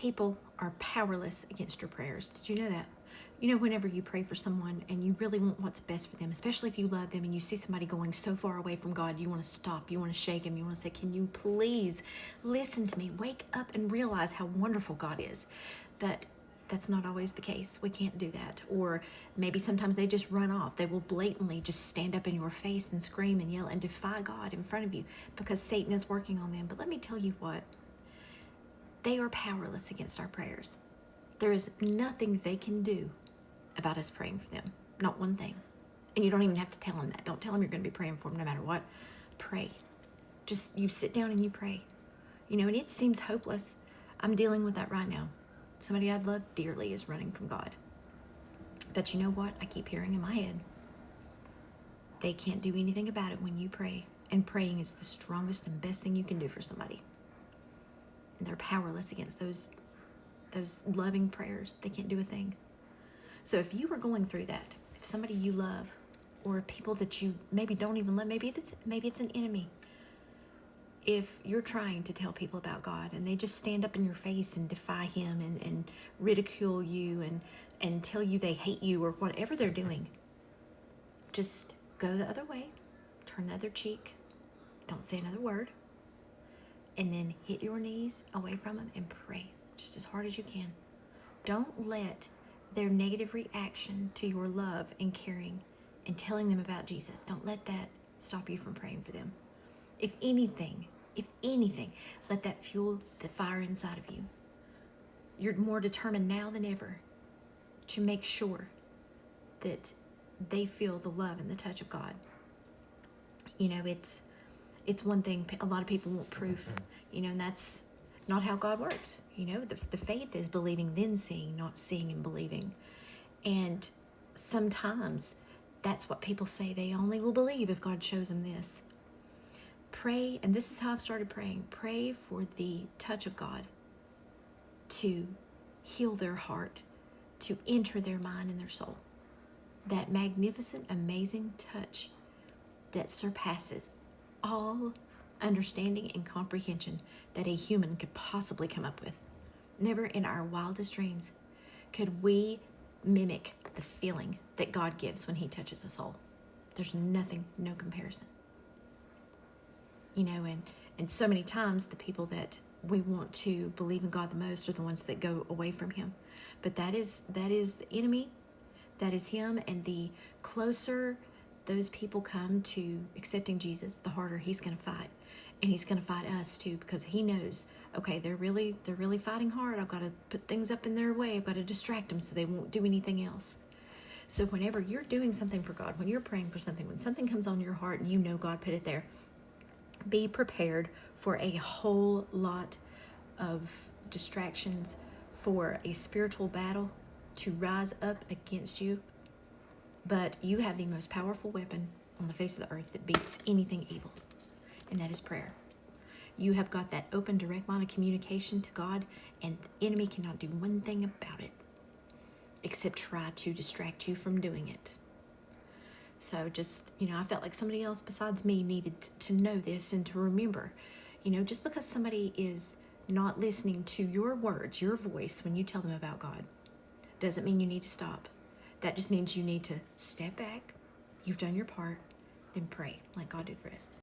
People are powerless against your prayers. Did you know that? You know, whenever you pray for someone and you really want what's best for them, especially if you love them and you see somebody going so far away from God, you want to stop, you want to shake him, you want to say, can you please listen to me? Wake up and realize how wonderful God is. But that's not always the case. We can't do that. Or maybe sometimes they just run off. They will blatantly just stand up in your face and scream and yell and defy God in front of you because Satan is working on them. But let me tell you what, they are powerless against our prayers. There is nothing they can do about us praying for them. Not one thing. And you don't even have to tell them that. Don't tell them you're going to be praying for them no matter what. Pray. Just you sit down and you pray. You know, and it seems hopeless. I'm dealing with that right now. Somebody I love dearly is running from God. But you know what? I keep hearing in my head, they can't do anything about it when you pray. And praying is the strongest and best thing you can do for somebody. And they're powerless against those loving prayers. They can't do a thing. So if you were going through that, if somebody you love, or people that you maybe don't even love, maybe it's an enemy. If you're trying to tell people about God and they just stand up in your face and defy him and ridicule you and tell you they hate you or whatever they're doing, just go the other way, turn the other cheek, don't say another word, and then hit your knees away from them and pray just as hard as you can. Don't let their negative reaction to your love and caring and telling them about Jesus, don't let that stop you from praying for them. If anything, let that fuel the fire inside of you. You're more determined now than ever to make sure that they feel the love and the touch of God. You know, it's one thing, a lot of people want proof, you know, and that's not how God works. You know, the faith is believing then seeing, not seeing and believing. And sometimes that's what people say. They only will believe if God shows them this. Pray, and this is how I've started praying. Pray for the touch of God to heal their heart, to enter their mind and their soul. That magnificent, amazing touch that surpasses all understanding and comprehension that a human could possibly come up with. Never in our wildest dreams could we mimic the feeling that God gives when he touches a soul. There's nothing, no comparison. You know, and so many times the people that we want to believe in God the most are the ones that go away from him. But that is the enemy, that is him, and the closer those people come to accepting Jesus, the harder he's going to fight. And he's going to fight us too, because he knows, okay, they're really fighting hard. I've got to put things up in their way. I've got to distract them so they won't do anything else. So whenever you're doing something for God, when you're praying for something, when something comes on your heart and you know God put it there, be prepared for a whole lot of distractions, for a spiritual battle to rise up against you. But you have the most powerful weapon on the face of the earth that beats anything evil, and that is prayer. You have got that open, direct line of communication to God, and the enemy cannot do one thing about it except try to distract you from doing it. So just, you know, I felt like somebody else besides me needed to know this and to remember, you know, just because somebody is not listening to your words, your voice, when you tell them about God, doesn't mean you need to stop. That just means you need to step back. You've done your part, then pray. Let God do the rest.